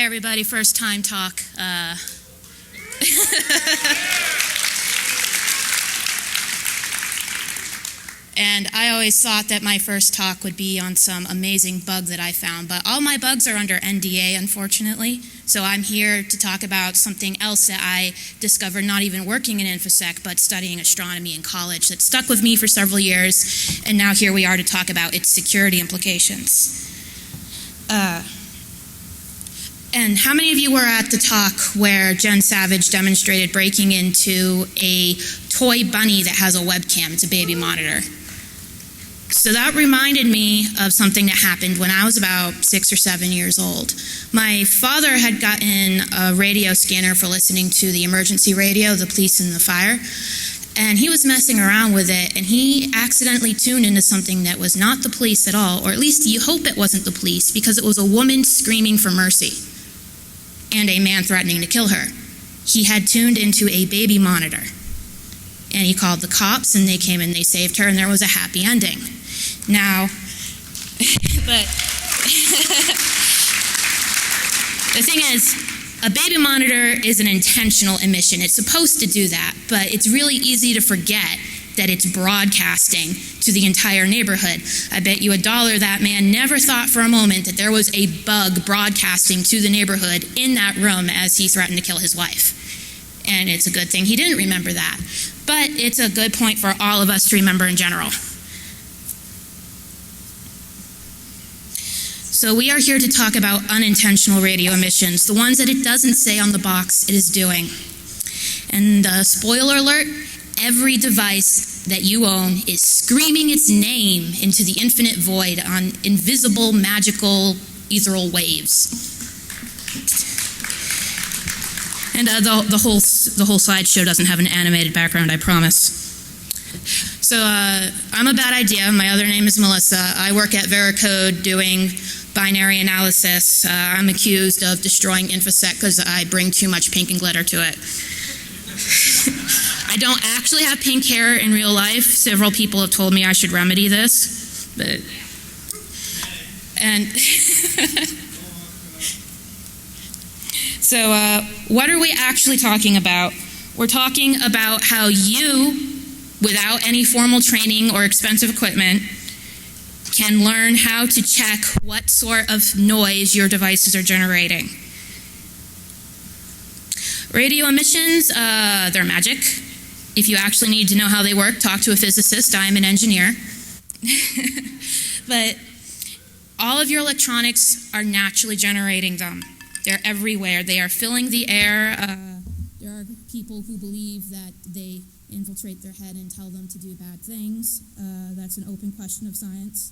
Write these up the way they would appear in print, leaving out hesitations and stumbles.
everybody, first time talk. And I always thought that my first talk would be on some amazing bug that I found, but all my bugs are under NDA, unfortunately. So I'm here to talk about something else that I discovered not even working in InfoSec, but studying astronomy in college that stuck with me for several years, and now here we are to talk about its security implications. And how many of you were at the talk where Jen Savage demonstrated breaking into a toy bunny that has a webcam? It's a baby monitor. So that reminded me of something that happened when I was about 6 or 7 years old. My father had gotten a radio scanner for listening to the emergency radio, the police and the fire, and he was messing around with it, and he accidentally tuned into something that was not the police at all, or at least you hope it wasn't the police, because it was a woman screaming for mercy and a man threatening to kill her. He had tuned into a baby monitor, and he called the cops, and they came and they saved her, and there was a happy ending. Now, but the thing is, a baby monitor is an intentional emission. It's supposed to do that, but it's really easy to forget that it's broadcasting to the entire neighborhood. I bet you $1 that man never thought for a moment that there was a bug broadcasting to the neighborhood in that room as he threatened to kill his wife. And it's a good thing he didn't remember that. But it's a good point for all of us to remember in general. So we are here to talk about unintentional radio emissions, the ones that it doesn't say on the box it is doing. And spoiler alert, every device that you own is screaming its name into the infinite void on invisible, magical, ethereal waves. And the whole slideshow doesn't have an animated background, I promise. So I'm a bad idea. My other name is Melissa. I work at Veracode doing binary analysis. I'm accused of destroying InfoSec because I bring too much pink and glitter to it. I don't actually have pink hair in real life. Several people have told me I should remedy this. So what are we actually talking about? We're talking about how you, without any formal training or expensive equipment, can learn how to check what sort of noise your devices are generating. Radio emissions, they're magic. If you actually need to know how they work, talk to a physicist. I'm an engineer. But all of your electronics are naturally generating them. They're everywhere. They are filling the air. There are people who believe that they infiltrate their head and tell them to do bad things. That's an open question of science.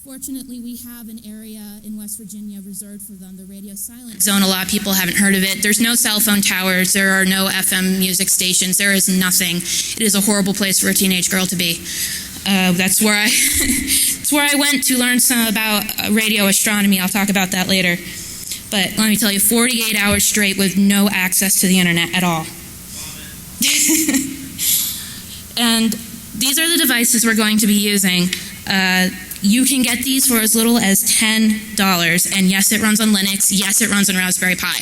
Fortunately, we have an area in West Virginia reserved for them, the radio silent zone. A lot of people haven't heard of it. There's no cell phone towers. There are no FM music stations. There is nothing. It is a horrible place for a teenage girl to be. That's where I went to learn some about radio astronomy. I'll talk about that later. But let me tell you, 48 hours straight with no access to the internet at all. And these are the devices we're going to be using. You can get these for as little as $10. And yes, it runs on Linux. Yes, it runs on Raspberry Pi.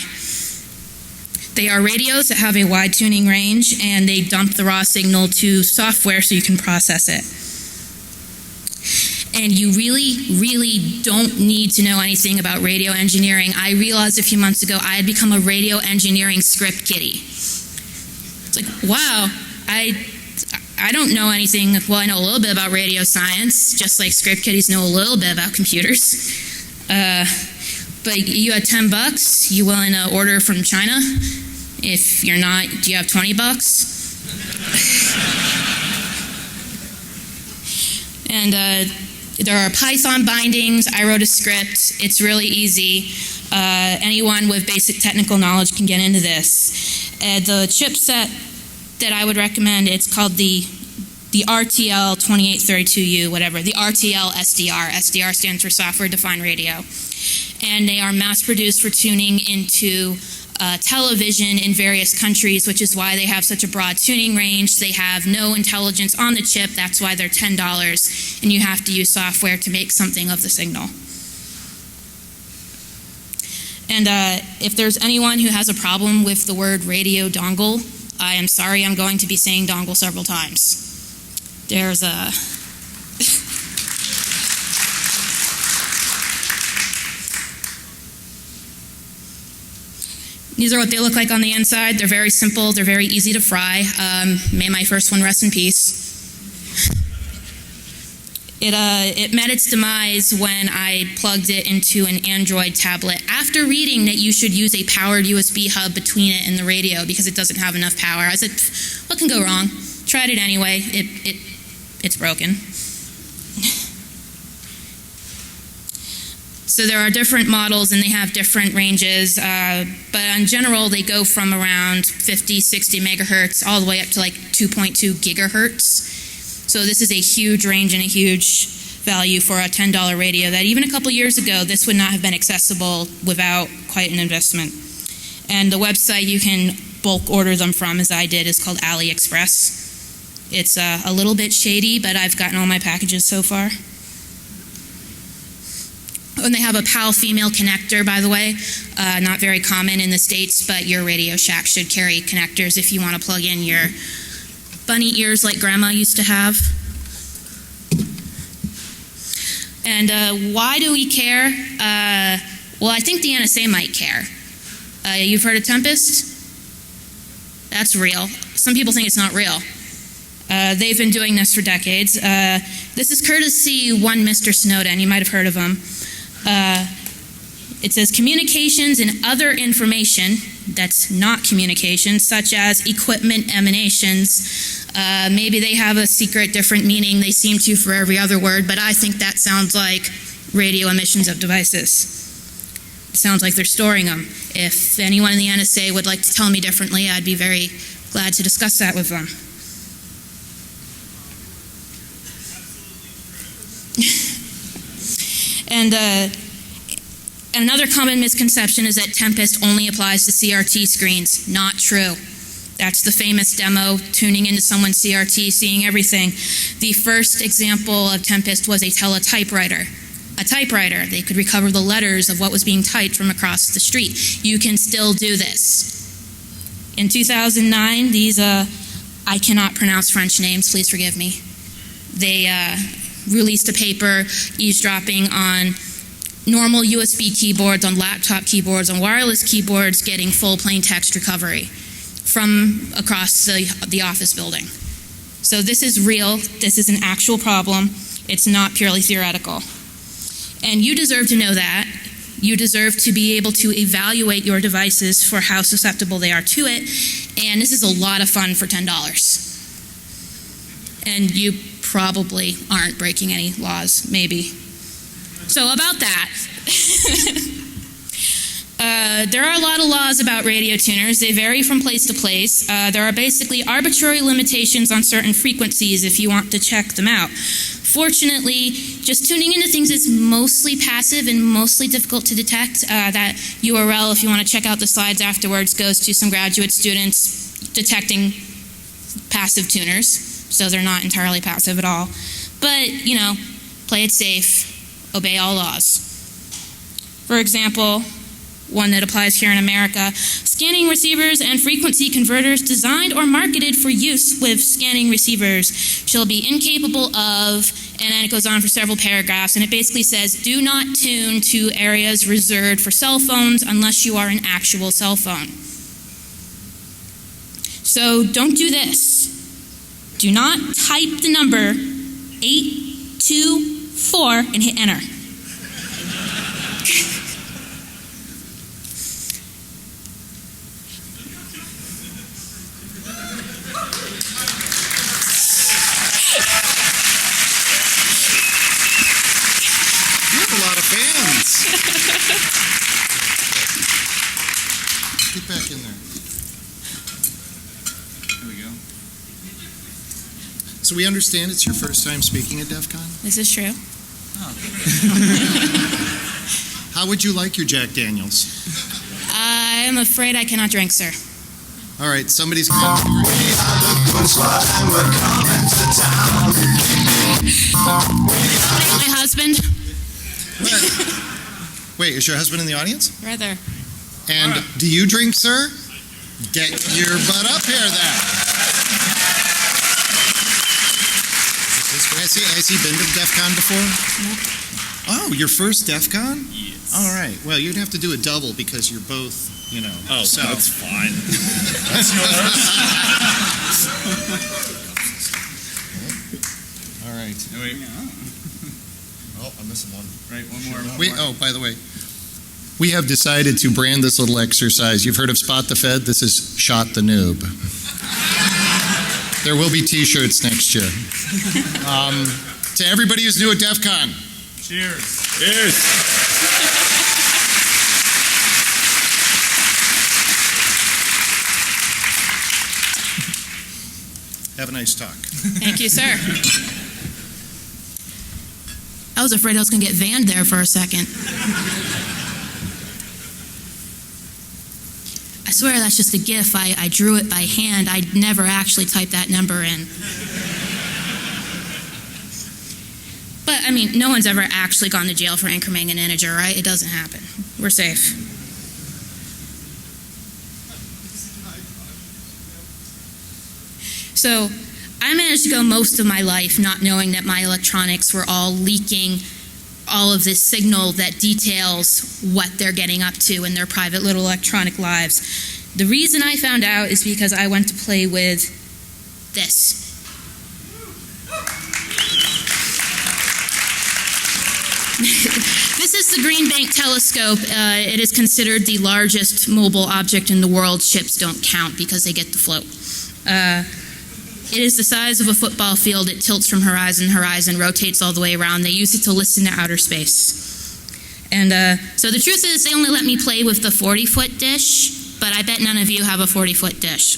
They are radios that have a wide tuning range, and they dump the raw signal to software so you can process it. And you really, really don't need to know anything about radio engineering. I realized a few months ago I had become a radio engineering script kiddie. It's like, wow, I don't know anything. Well, I know a little bit about radio science, just like script kiddies know a little bit about computers. But you had $10, you willing to order from China? If you're not, do you have $20? And there are Python bindings. I wrote a script. It's really easy. Anyone with basic technical knowledge can get into this. The chipset that I would recommend, it's called the RTL2832U, whatever, the RTL SDR. SDR stands for Software Defined Radio. And they are mass produced for tuning into television in various countries, which is why they have such a broad tuning range. They have no intelligence on the chip. That's why they're $10, and you have to use software to make something of the signal. And you really, really don't need to know anything about radio engineering. I realized a few months ago I had become a radio engineering script kiddie. It's like, wow, I don't know anything. Well, I know a little bit about radio science, just like script kiddies know a little bit about computers. But And if there's anyone who has a problem with the word radio dongle, I am sorry, I'm going to be saying dongle several times. There's a... These are what they look like on the inside. They're very simple. They're very easy to fry. May my first one rest in peace. It met its demise when I plugged it into an Android tablet after reading that you should use a powered USB hub between it and the radio because it doesn't have enough power. I said, what can go wrong? Tried it anyway. It's broken. So there are different models and they have different ranges, but in general they go from around 50, 60 megahertz all the way up to like 2.2 gigahertz. So this is a huge range and a huge value for a $10 radio that even a couple years ago this would not have been accessible without quite an investment. And the website you can bulk order them from, as I did, is called AliExpress. It's a little bit shady, but I've gotten all my packages so far. And they have a PAL female connector, by the way. Not very common in the States, but your Radio Shack should carry connectors if you want to plug in your bunny ears like Grandma used to have. And why do we care? Well, I think the NSA might care. You've heard of Tempest? That's real. Some people think it's not real. They've been doing this for decades. This is courtesy one Mr. Snowden. You might have heard of him. It says communications and other information that's not communication, such as equipment emanations. Maybe they have a secret different meaning they seem to for every other word, but I think that sounds like radio emissions of devices. It sounds like they're storing them. If anyone in the NSA would like to tell me differently, I'd be very glad to discuss that with them. And another common misconception is that Tempest only applies to CRT screens. Not true. That's the famous demo, tuning into someone's CRT, seeing everything. The first example of Tempest was a teletypewriter. A typewriter. They could recover the letters of what was being typed from across the street. You can still do this. In 2009, these, I cannot pronounce French names, please forgive me. They released a paper eavesdropping on normal USB keyboards, on laptop keyboards, on wireless keyboards, getting full plain text recovery from across the office building. So this is real. This is an actual problem. It's not purely theoretical. And you deserve to know that. You deserve to be able to evaluate your devices for how susceptible they are to it. And this is a lot of fun for $10. And you probably aren't breaking any laws, maybe. So about that, there are a lot of laws about radio tuners. They vary from place to place. There are basically arbitrary limitations on certain frequencies if you want to check them out. Fortunately, just tuning into things is mostly passive and mostly difficult to detect. That URL, if you want to check out the slides afterwards, goes to some graduate students detecting passive tuners. So they're not entirely passive at all. But, you know, play it safe, obey all laws. For example, one that applies here in America, scanning receivers and frequency converters designed or marketed for use with scanning receivers shall be incapable of, and then it goes on for several paragraphs, and it basically says, do not tune to areas reserved for cell phones unless you are an actual cell phone. So don't do this. Do not type the number 824 and hit enter. Get back in there. There we go. So we understand it's your first time speaking at DefCon? This is true. Oh. How would you like your Jack Daniels? I am afraid I cannot drink, sir. All right, somebody's... My husband. Wait, is your husband in the audience? Right there. And do you drink, sir? Get your butt up here then. Has he been to DefCon before? No. Oh, your first DefCon? Yes. All right. Well, you'd have to do a double because you're both, Oh, so. that's fine. That's yours. All right. No, wait. Oh, I'm missing one. Right, one more. Oh, by the way, we have decided to brand this little exercise. You've heard of Spot the Fed? This is Shot the Noob. There will be T-shirts next year. To everybody who's new at DefCon. Cheers. Cheers. Have a nice talk. Thank you, sir. I was afraid I was going to get vanned there for a second. I swear that's just a GIF. I drew it by hand. I never actually typed that number in. But, I mean, no one's ever actually gone to jail for incrementing an integer, right? It doesn't happen. We're safe. So, I managed to go most of my life not knowing that my electronics were all leaking all of this signal that details what they're getting up to in their private little electronic lives. The reason I found out is because I went to play with this. This is the Green Bank telescope. It is considered the largest mobile object in the world. Ships don't count because they get to float. It is the size of a football field. It tilts from horizon to horizon, rotates all the way around. They use it to listen to outer space. And so the truth is they only let me play with the 40-foot dish, but I bet none of you have a 40-foot dish.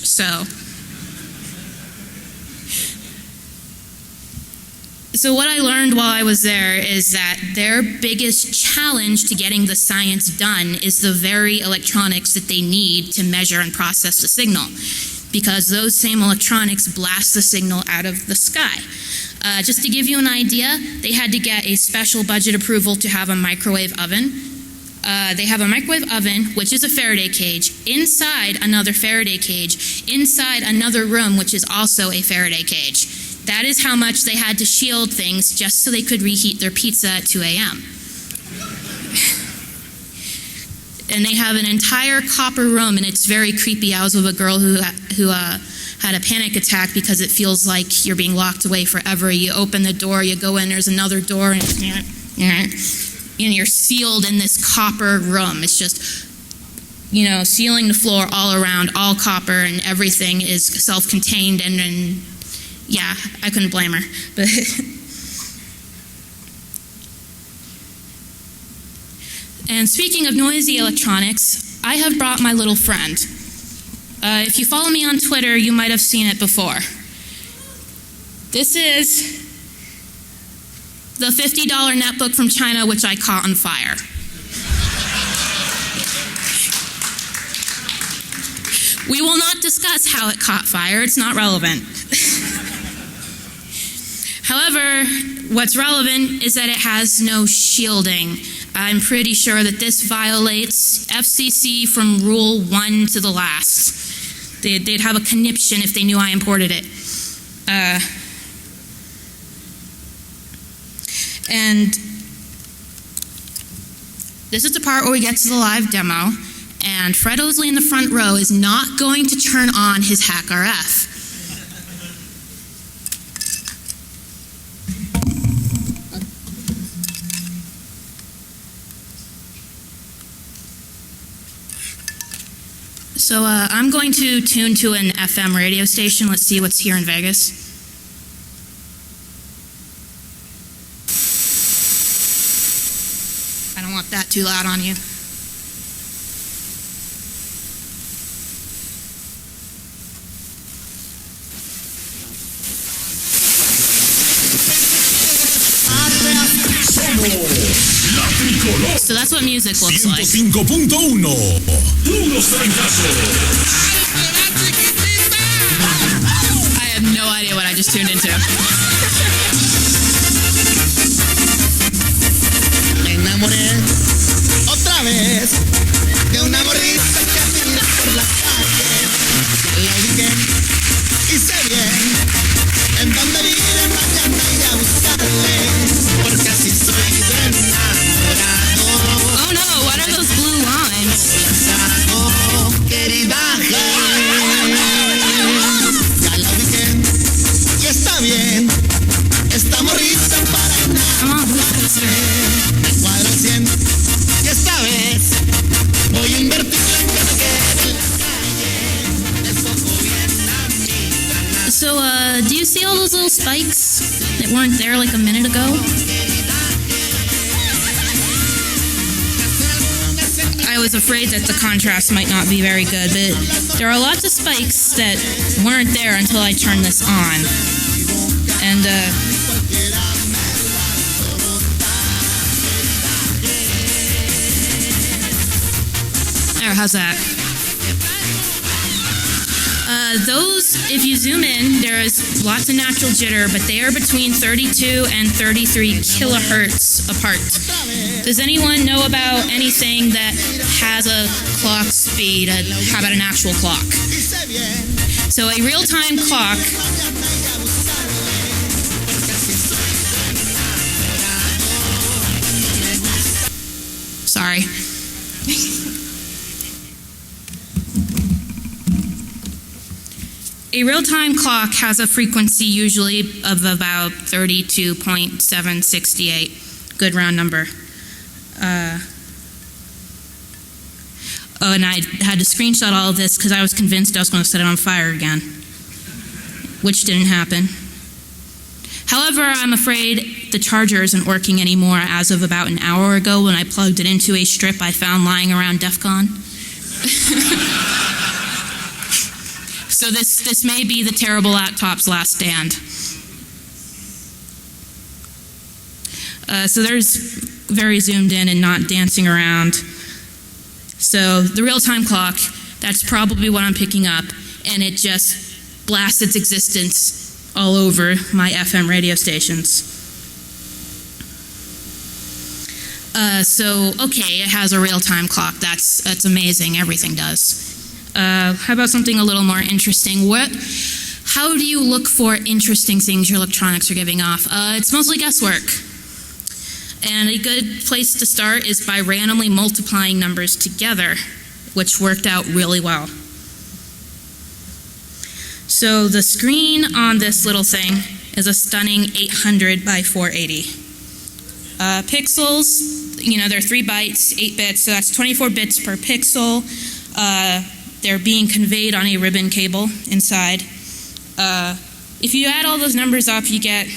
So what I learned while I was there is that their biggest challenge to getting the science done is the very electronics that they need to measure and process the signal, because those same electronics blast the signal out of the sky. Just to give you an idea, they had to get a special budget approval to have a microwave oven. They have a microwave oven, which is a Faraday cage, inside another Faraday cage, inside another room, which is also a Faraday cage. That is how much they had to shield things just so they could reheat their pizza at 2 a.m. And they have an entire copper room, and it's very creepy. I was with a girl who had a panic attack because it feels like you're being locked away forever. You open the door, you go in, there's another door, and you're sealed in this copper room. It's just, ceiling to floor, all around, all copper, and everything is self-contained, and yeah, I couldn't blame her. But and speaking of noisy electronics, I have brought my little friend. If you follow me on Twitter, you might have seen it before. This is the $50 netbook from China, which I caught on fire. We will not discuss how it caught fire. It's not relevant. However, what's relevant is that it has no shielding. I'm pretty sure that this violates FCC from Rule 1 to the last. They'd have a conniption if they knew I imported it. And this is the part where we get to the live demo, and Fred Osley in the front row is not going to turn on his Hack RF. So I'm going to tune to an FM radio station. Let's see what's here in Vegas. I don't want that too loud on you. So that's what music looks like. 105.1. I have no idea what I just tuned into. Me enamoré otra vez de una morrita. see all those little spikes that weren't there like a minute ago? I was afraid that the contrast might not be very good, but there are lots of spikes that weren't there until I turned this on. And, there, how's that? Those, if you zoom in, there is lots of natural jitter, but they are between 32 and 33 kilohertz apart. Does anyone know about anything that has a clock speed? How about an actual clock? So a real-time clock sorry. A real-time clock has a frequency usually of about 32.768, good round number. And I had to screenshot all of this because I was convinced I was going to set it on fire again, which didn't happen. However, I'm afraid the charger isn't working anymore as of about an hour ago when I plugged it into a strip I found lying around DefCon. So this may be the terrible laptop's last stand. So there's very zoomed in and not dancing around. So the real-time clock, that's probably what I'm picking up, and it just blasts its existence all over my FM radio stations. So okay, it has a real-time clock. That's amazing. Everything does. How about something a little more interesting? How do you look for interesting things your electronics are giving off? It's mostly guesswork. And a good place to start is by randomly multiplying numbers together, which worked out really well. So the screen on this little thing is a stunning 800 by 480. Pixels, they're 3 bytes, 8 bits, so that's 24 bits per pixel. They're being conveyed on a ribbon cable inside. If you add all those numbers up, you get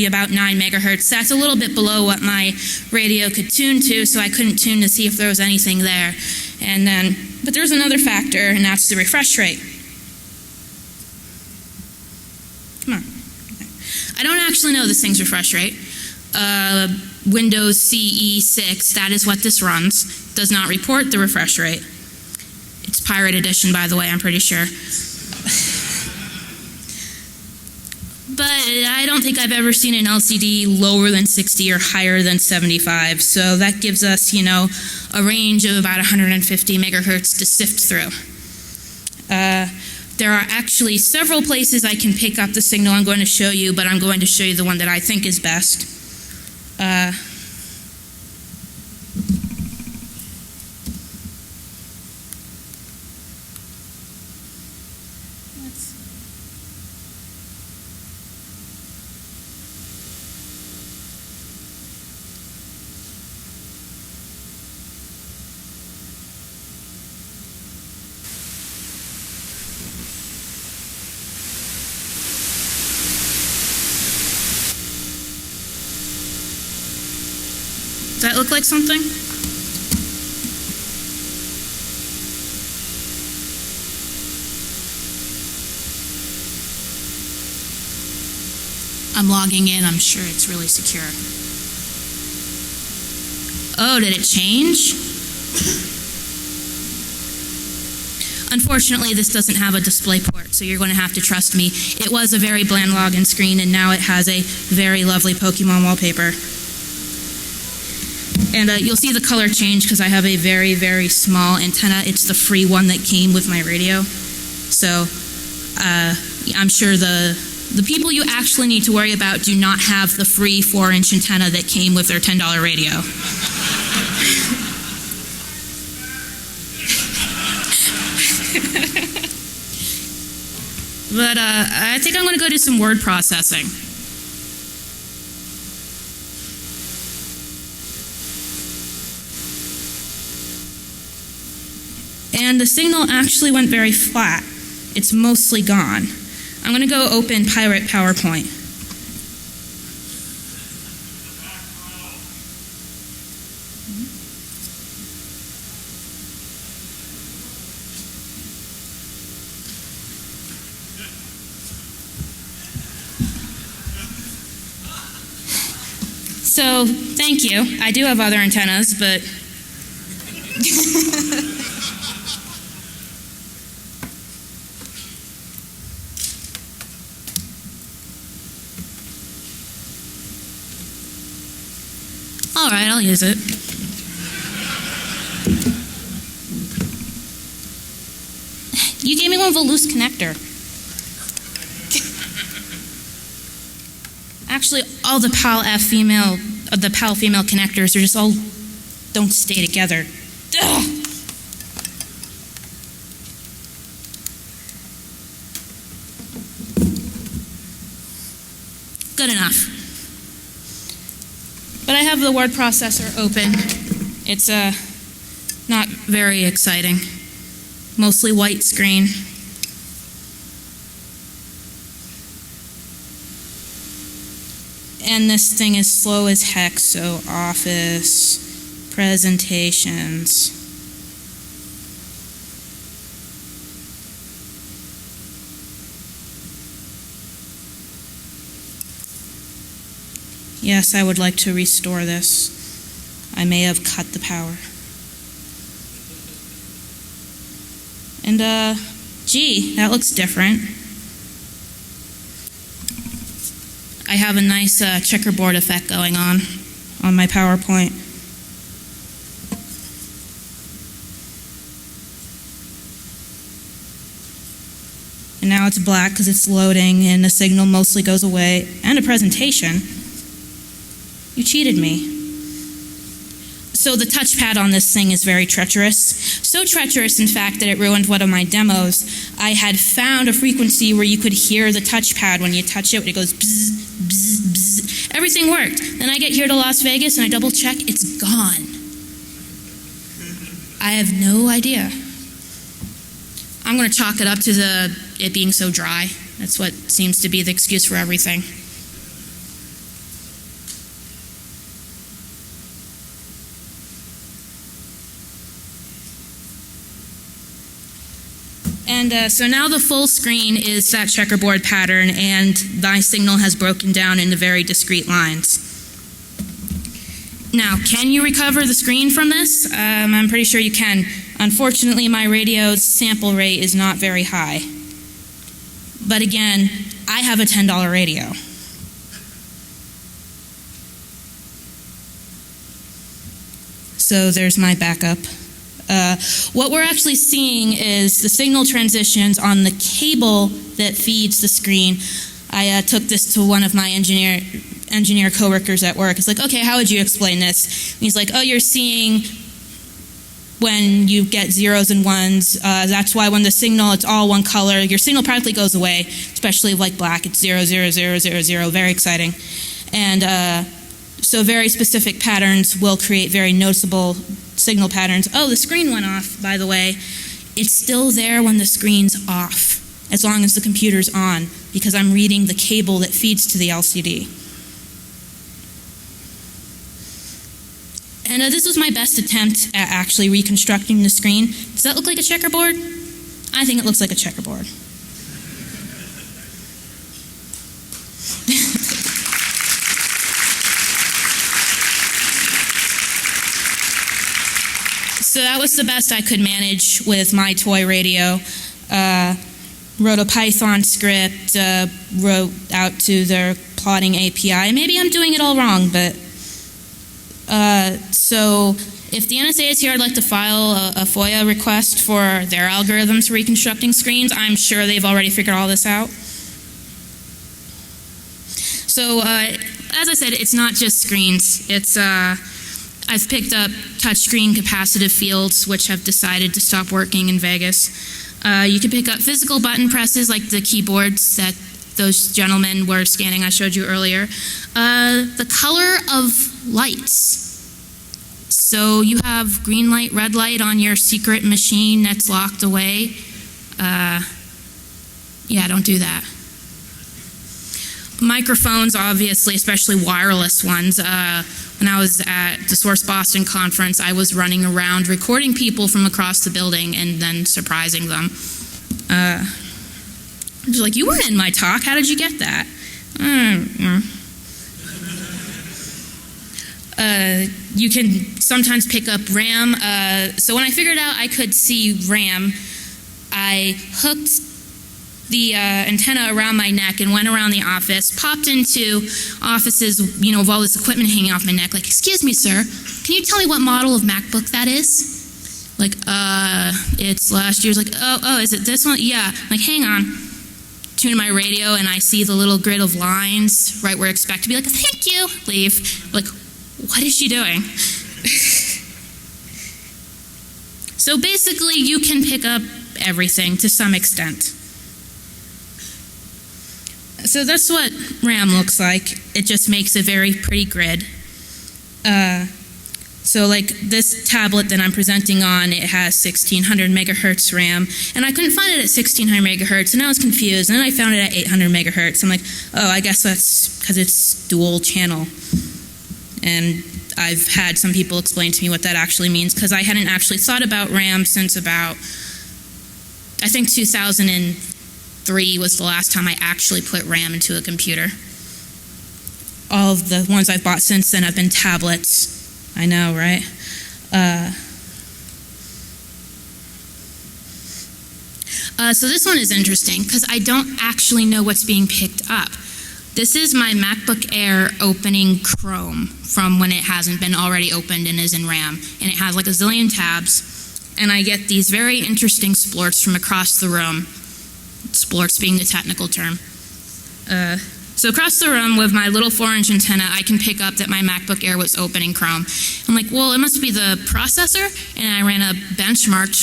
about 9 megahertz. That's a little bit below what my radio could tune to, so I couldn't tune to see if there was anything there. But there's another factor, and that's the refresh rate. Come on. I don't actually know this thing's refresh rate. Windows CE 6, that is what this runs, does not report the refresh rate. It's Pirate Edition, by the way, I'm pretty sure. But I don't think I've ever seen an LCD lower than 60 or higher than 75, so that gives us, a range of about 150 megahertz to sift through. There are actually several places I can pick up the signal I'm going to show you, but I'm going to show you the one that I think is best. Does that look like something? I'm logging in, I'm sure it's really secure. Oh, did it change? Unfortunately, this doesn't have a display port, so you're going to have to trust me. It was a very bland login screen, and now it has a very lovely Pokemon wallpaper. And you'll see the color change because I have a very, very small antenna. It's the free one that came with my radio. So I'm sure the people you actually need to worry about do not have the free 4-inch antenna that came with their $10 radio. But I think I'm going to go do some word processing. And the signal actually went very flat. It's mostly gone. I'm going to go open Pirate PowerPoint. So, thank you. I do have other antennas, but all right, I'll use it. You gave me one with a loose connector. Actually, all the PAL female connectors are just all don't stay together. Ugh. Good enough. But I have the word processor open. It's not very exciting. Mostly white screen. And this thing is slow as heck, so Office, presentations. Yes, I would like to restore this. I may have cut the power. And, gee, that looks different. I have a nice checkerboard effect going on my PowerPoint. And now it's black because it's loading and the signal mostly goes away. And a presentation. You cheated me. So the touchpad on this thing is very treacherous. So treacherous, in fact, that it ruined one of my demos. I had found a frequency where you could hear the touchpad when you touch it. It goes bzz, bzz, bzz. Everything worked. Then I get here to Las Vegas and I double check. It's gone. I have no idea. I'm going to chalk it up to it being so dry. That's what seems to be the excuse for everything. And so now the full screen is that checkerboard pattern, and my signal has broken down into very discrete lines. Now, can you recover the screen from this? I'm pretty sure you can. Unfortunately, my radio's sample rate is not very high. But again, I have a $10 radio. So there's my backup. What we're actually seeing is the signal transitions on the cable that feeds the screen. I took this to one of my engineer coworkers at work. It's like, okay, how would you explain this? And he's like, oh, you're seeing when you get zeros and ones. That's why when the signal, it's all one color. Your signal practically goes away, especially like black. It's 0, 0, 0, 0, 0. Very exciting. And so very specific patterns will create very noticeable signal patterns. Oh, the screen went off, by the way. It's still there when the screen's off, as long as the computer's on, because I'm reading the cable that feeds to the LCD. And this was my best attempt at actually reconstructing the screen. Does that look like a checkerboard? I think it looks like a checkerboard. So that was the best I could manage with my toy radio. Wrote a Python script, wrote out to their plotting API. Maybe I'm doing it all wrong, but so if the NSA is here, I'd like to file a FOIA request for their algorithms for reconstructing screens. I'm sure they've already figured all this out. So as I said, it's not just screens. It's I've picked up touchscreen capacitive fields, which have decided to stop working in Vegas. You can pick up physical button presses like the keyboards that those gentlemen were scanning I showed you earlier. The color of lights. So you have green light, red light on your secret machine that's locked away. Yeah, don't do that. microphones, obviously, especially wireless ones. When I was at the Source Boston conference, I was running around recording people from across the building and then surprising them. Just like, you weren't in my talk. How did you get that? You can sometimes pick up RAM. So when I figured out I could see RAM, I hooked the antenna around my neck and went around the office, popped into offices, of all this equipment hanging off my neck, like, excuse me, sir, can you tell me what model of MacBook that is? Like, it's last year's. Like, oh, is it this one? Yeah. Like, hang on. Tune my radio and I see the little grid of lines right where I expect to be like, thank you, leave. Like, what is she doing? So basically, you can pick up everything to some extent. So that's what RAM looks like. It just makes a very pretty grid. So like this tablet that I'm presenting on, it has 1600 megahertz RAM, and I couldn't find it at 1600 megahertz, and I was confused, and then I found it at 800 megahertz. I'm like, oh, I guess that's because it's dual channel. And I've had some people explain to me what that actually means, because I hadn't actually thought about RAM since about, I think 2003 was the last time I actually put RAM into a computer. All of the ones I've bought since then have been tablets. I know, right? So this one is interesting because I don't actually know what's being picked up. This is my MacBook Air opening Chrome from when it hasn't been already opened and is in RAM. And it has like a zillion tabs. And I get these very interesting splorts from across the room. Splorts being the technical term. So across the room with my little 4-inch antenna, I can pick up that my MacBook Air was opening Chrome. I'm like, well, it must be the processor. And I ran a benchmark to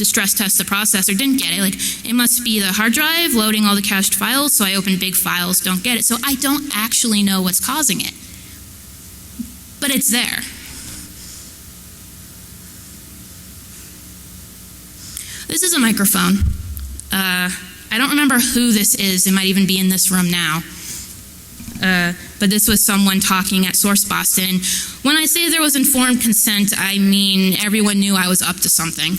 stress test the processor. Didn't get it. Like, it must be the hard drive loading all the cached files. So I open big files, don't get it. So I don't actually know what's causing it. But it's there. This is a microphone. I don't remember who this is. It might even be in this room now. But this was someone talking at Source Boston. When I say there was informed consent, I mean everyone knew I was up to something.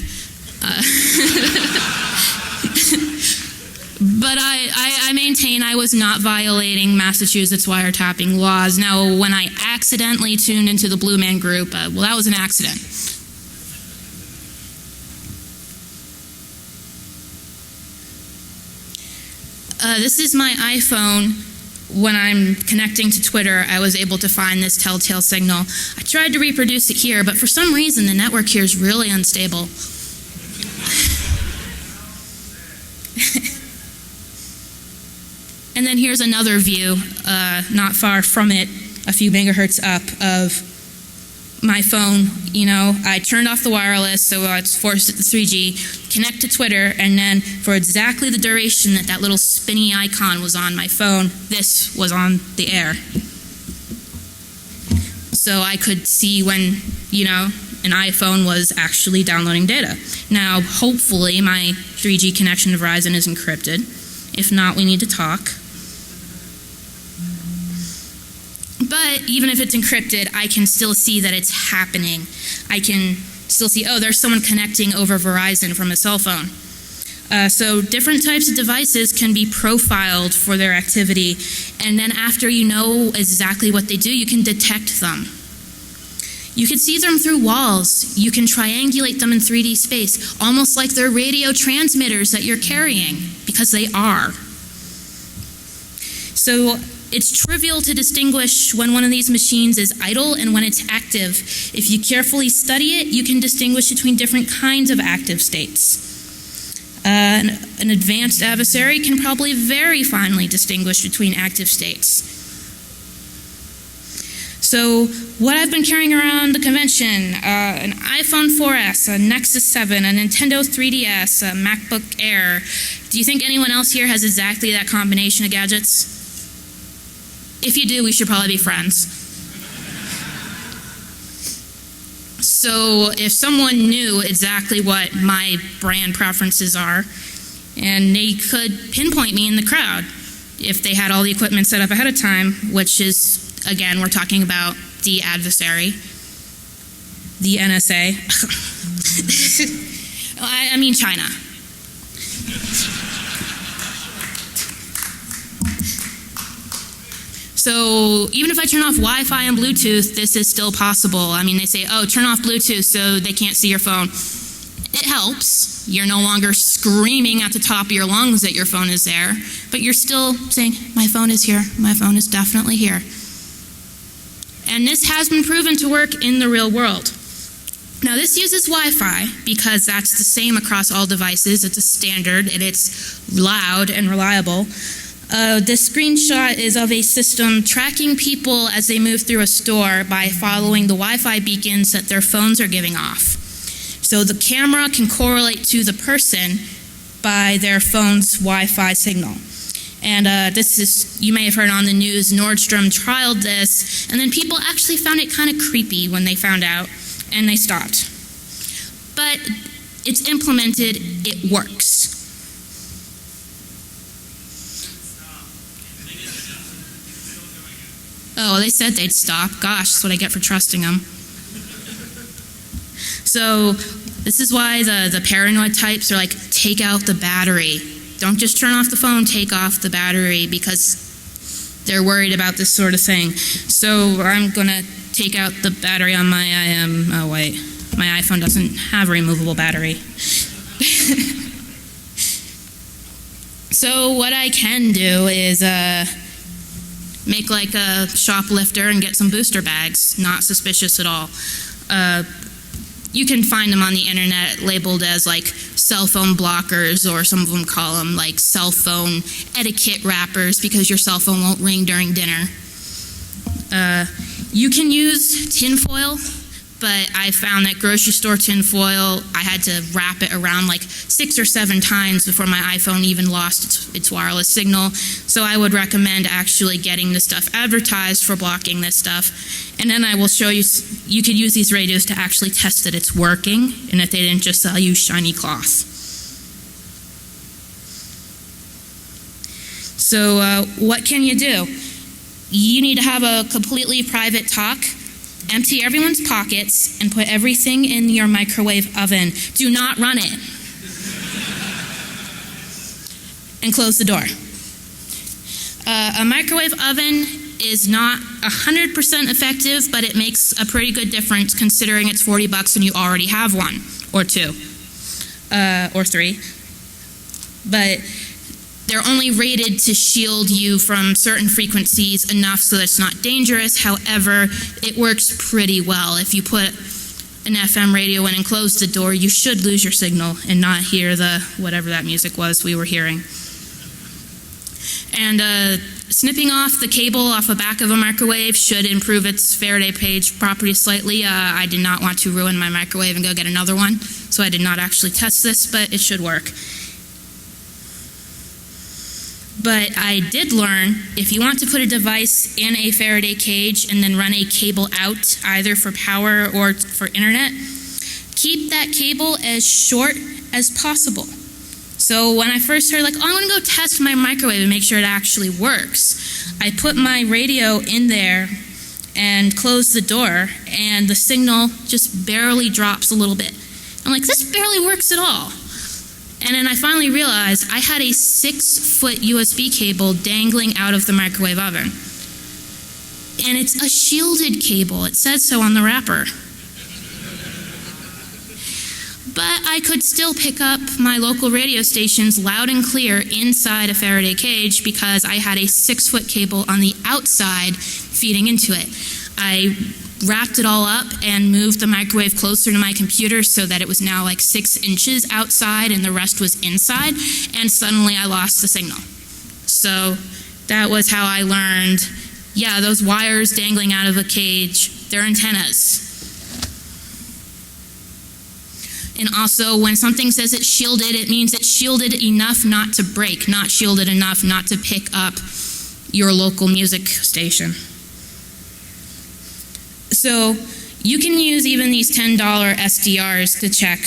But I maintain I was not violating Massachusetts wiretapping laws. Now, when I accidentally tuned into the Blue Man Group, well, that was an accident. This is my iPhone. When I'm connecting to Twitter, I was able to find this telltale signal. I tried to reproduce it here, but for some reason the network here is really unstable. And then here's another view, not far from it, a few megahertz up, of my phone. I turned off the wireless, so it's forced at the 3G, connect to Twitter, and then for exactly the duration that little spinny icon was on my phone, this was on the air. So I could see when, an iPhone was actually downloading data. Now, hopefully, my 3G connection to Verizon is encrypted. If not, we need to talk. But even if it's encrypted, I can still see that it's happening. I can still see, oh, there's someone connecting over Verizon from a cell phone. So different types of devices can be profiled for their activity, and then after you know exactly what they do, you can detect them. You can see them through walls. You can triangulate them in 3D space, almost like they're radio transmitters that you're carrying, because they are. So it's trivial to distinguish when one of these machines is idle and when it's active. If you carefully study it, you can distinguish between different kinds of active states. An advanced adversary can probably very finely distinguish between active states. So what I've been carrying around the convention, an iPhone 4S, a Nexus 7, a Nintendo 3DS, a MacBook Air. Do you think anyone else here has exactly that combination of gadgets? If you do, we should probably be friends. So if someone knew exactly what my brand preferences are, and they could pinpoint me in the crowd, if they had all the equipment set up ahead of time, which is, again, we're talking about the adversary, the NSA. I mean China. So even if I turn off Wi-Fi and Bluetooth, this is still possible. I mean, they say, oh, turn off Bluetooth so they can't see your phone. It helps. You're no longer screaming at the top of your lungs that your phone is there, but you're still saying, my phone is here. My phone is definitely here. And this has been proven to work in the real world. Now, this uses Wi-Fi because that's the same across all devices. It's a standard, and it's loud and reliable. This screenshot is of a system tracking people as they move through a store by following the Wi-Fi beacons that their phones are giving off. So the camera can correlate to the person by their phone's Wi-Fi signal. And this is, you may have heard on the news, Nordstrom trialed this, and then people actually found it kind of creepy when they found out, and they stopped. But it's implemented, it works. Oh, they said they'd stop. Gosh, that's what I get for trusting them. So this is why the paranoid types are like, take out the battery. Don't just turn off the phone, take off the battery, because they're worried about this sort of thing. So I'm going to take out the battery on my my iPhone doesn't have a removable battery. So what I can do is make like a shoplifter and get some booster bags. Not suspicious at all. You can find them on the internet labeled as like cell phone blockers, or some of them call them like cell phone etiquette wrappers because your cell phone won't ring during dinner. You can use tinfoil, but I found that grocery store tinfoil, I had to wrap it around like 6 or 7 times before my iPhone even lost its wireless signal. So I would recommend actually getting this stuff advertised for blocking this stuff. And then I will show you, you could use these radios to actually test that it's working and that they didn't just sell you shiny cloth. So what can you do? You need to have a completely private talk. Empty everyone's pockets and put everything in your microwave oven. Do not run it. And close the door. A microwave oven is not 100% effective, but it makes a pretty good difference considering it's $40 and you already have one, or 2, or 3. But they're only rated to shield you from certain frequencies enough so that it's not dangerous. However, it works pretty well. If you put an FM radio in and close the door, you should lose your signal and not hear the whatever that music was we were hearing. And snipping off the cable off the back of a microwave should improve its Faraday cage property slightly. I did not want to ruin my microwave and go get another one, so I did not actually test this, but it should work. But I did learn, if you want to put a device in a Faraday cage and then run a cable out, either for power or for internet, keep that cable as short as possible. So when I first heard, like, oh, I'm going to go test my microwave and make sure it actually works, I put my radio in there and closed the door, and the signal just barely drops a little bit. I'm like, this barely works at all. And then I finally realized I had a 6-foot USB cable dangling out of the microwave oven. And it's a shielded cable. It says so on the wrapper. But I could still pick up my local radio stations loud and clear inside a Faraday cage because I had a 6-foot cable on the outside feeding into it. I wrapped it all up and moved the microwave closer to my computer so that it was now like 6 inches outside and the rest was inside, and suddenly I lost the signal. So that was how I learned, yeah, those wires dangling out of a cage, they're antennas. And also, when something says it's shielded, it means it's shielded enough not to break, not shielded enough not to pick up your local music station. So you can use even these $10 SDRs to check,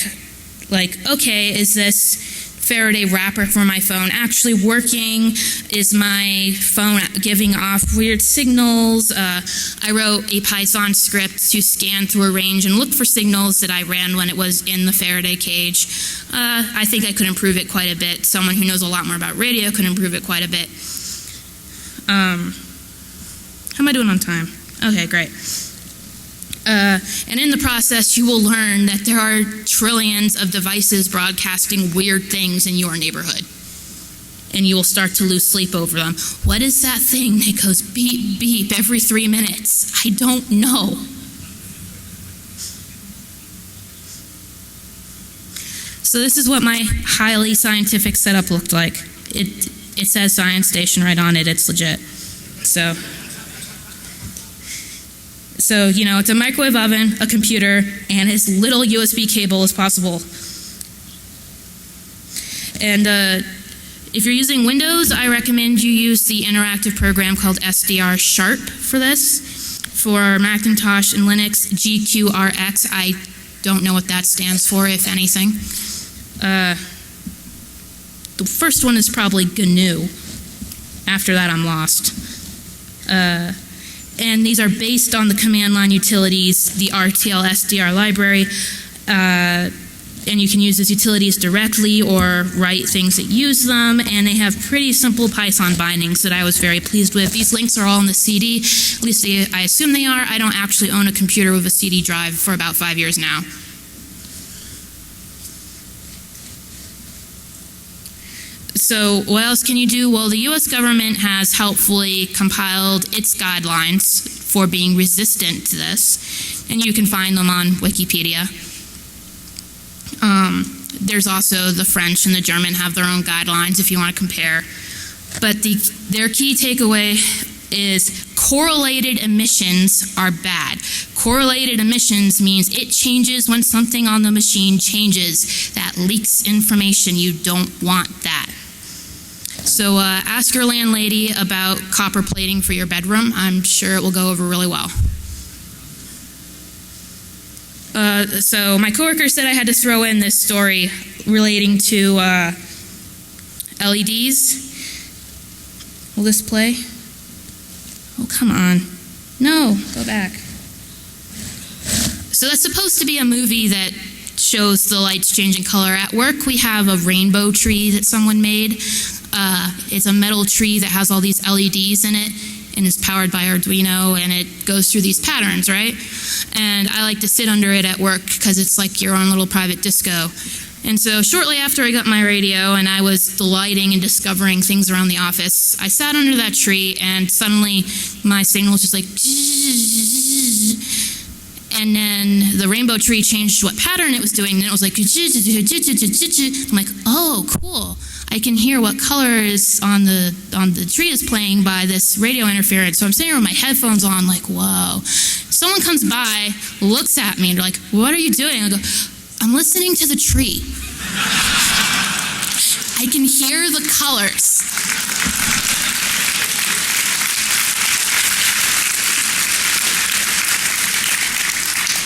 like, okay, is this Faraday wrapper for my phone actually working? Is my phone giving off weird signals? I wrote a Python script to scan through a range and look for signals that I ran when it was in the Faraday cage. I think I could improve it quite a bit. Someone who knows a lot more about radio could improve it quite a bit. How am I doing on time? Okay, great. And in the process, you will learn that there are trillions of devices broadcasting weird things in your neighborhood. And you will start to lose sleep over them. What is that thing that goes beep, beep every 3 minutes? I don't know. So this is what my highly scientific setup looked like. It says Science Station right on it. It's legit. So, you know, it's a microwave oven, a computer, and as little USB cable as possible. And if you're using Windows, I recommend you use the interactive program called SDR Sharp for this. For Macintosh and Linux, GQRX, I don't know what that stands for, if anything. The first one is probably GNU. After that, I'm lost. And these are based on the command line utilities, the RTL SDR library, and you can use those utilities directly or write things that use them, and they have pretty simple Python bindings that I was very pleased with. These links are all in the CD, at least I assume they are. I don't actually own a computer with a CD drive for about 5 years now. So what else can you do? Well, the U.S. government has helpfully compiled its guidelines for being resistant to this, and you can find them on Wikipedia. There's also the French and the German have their own guidelines if you want to compare. But their key takeaway is correlated emissions are bad. Correlated emissions means it changes when something on the machine changes. That leaks information. You don't want that. So ask your landlady about copper plating for your bedroom. I'm sure it will go over really well. So my coworker said I had to throw in this story relating to LEDs. Will this play? Oh, come on. No, go back. So that's supposed to be a movie that shows the lights changing color. At work, we have a rainbow tree that someone made. It's a metal tree that has all these LEDs in it and is powered by Arduino, and it goes through these patterns, right? And I like to sit under it at work because it's like your own little private disco. And so shortly after I got my radio and I was delighting and discovering things around the office, I sat under that tree and suddenly my signal was just like, and then the rainbow tree changed what pattern it was doing, and it was like, I'm like, oh, cool. I can hear what color is on the tree is playing by this radio interference. So I'm sitting here with my headphones on, like, whoa. Someone comes by, looks at me, and they're like, what are you doing? I go, I'm listening to the tree. I can hear the colors.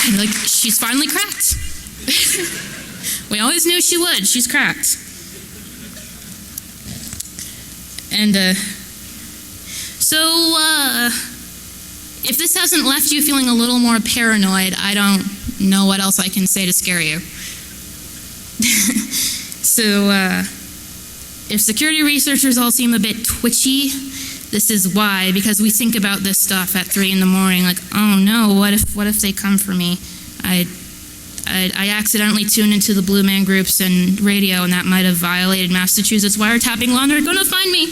And like, she's finally cracked. We always knew she would. She's cracked. And so if this hasn't left you feeling a little more paranoid, I don't know what else I can say to scare you. So if security researchers all seem a bit twitchy, this is why, because we think about this stuff at 3 in the morning, like, oh no, what if they come for me? I accidentally tuned into the Blue Man Groups and radio, and that might have violated Massachusetts wiretapping law, and they're going to find me.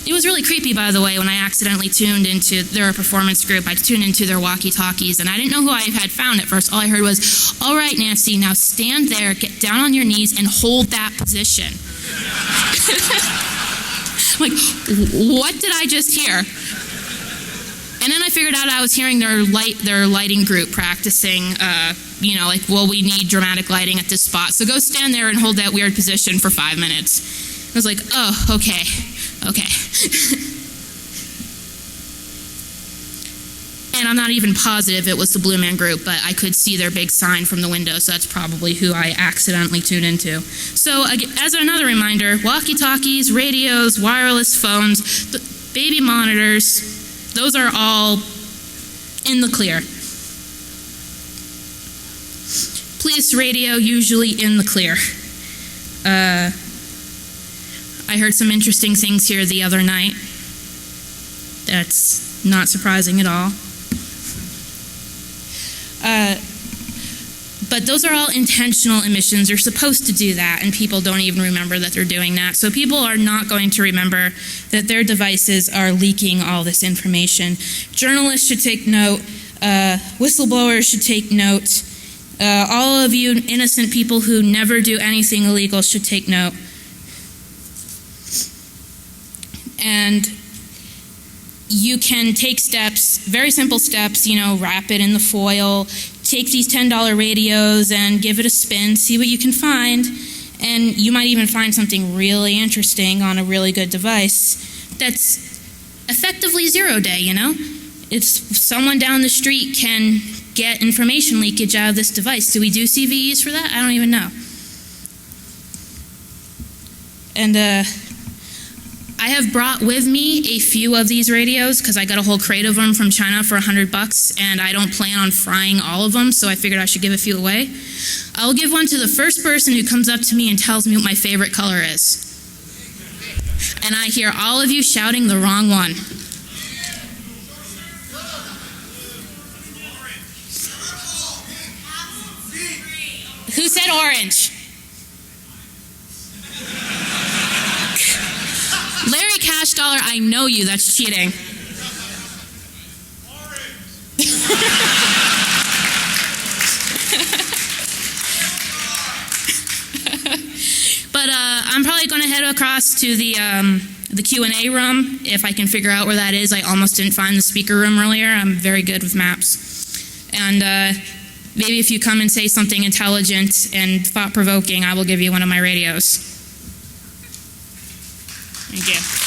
It was really creepy, by the way, when I accidentally tuned into their performance group. I tuned into their walkie-talkies, and I didn't know who I had found at first. All I heard was, all right, Nancy, now stand there, get down on your knees, and hold that position. I'm like, what did I just hear? And then I figured out I was hearing their lighting group practicing, like, well, we need dramatic lighting at this spot, so go stand there and hold that weird position for 5 minutes. I was like, oh, okay. And I'm not even positive it was the Blue Man Group, but I could see their big sign from the window, so that's probably who I accidentally tuned into. So as another reminder, walkie-talkies, radios, wireless phones, baby monitors, those are all in the clear. Police radio, usually in the clear. I heard some interesting things here the other night. That's not surprising at all. But those are all intentional emissions. They're supposed to do that, and people don't even remember that they're doing that. So people are not going to remember that their devices are leaking all this information. Journalists should take note. Whistleblowers should take note. All of you innocent people who never do anything illegal should take note. And you can take steps, very simple steps, wrap it in the foil, take these $10 radios and give it a spin, see what you can find, and you might even find something really interesting on a really good device that's effectively zero-day, It's someone down the street can get information leakage out of this device. Do we do CVEs for that? I don't even know. And I have brought with me a few of these radios because I got a whole crate of them from China for $100, and I don't plan on frying all of them, so I figured I should give a few away. I'll give one to the first person who comes up to me and tells me what my favorite color is. And I hear all of you shouting the wrong one. Who said orange? Larry Cash Dollar, I know you, that's cheating. But I'm probably going to head across to the Q&A room if I can figure out where that is. I almost didn't find the speaker room earlier. I'm very good with maps. And maybe if you come and say something intelligent and thought-provoking, I will give you one of my radios. Thank you.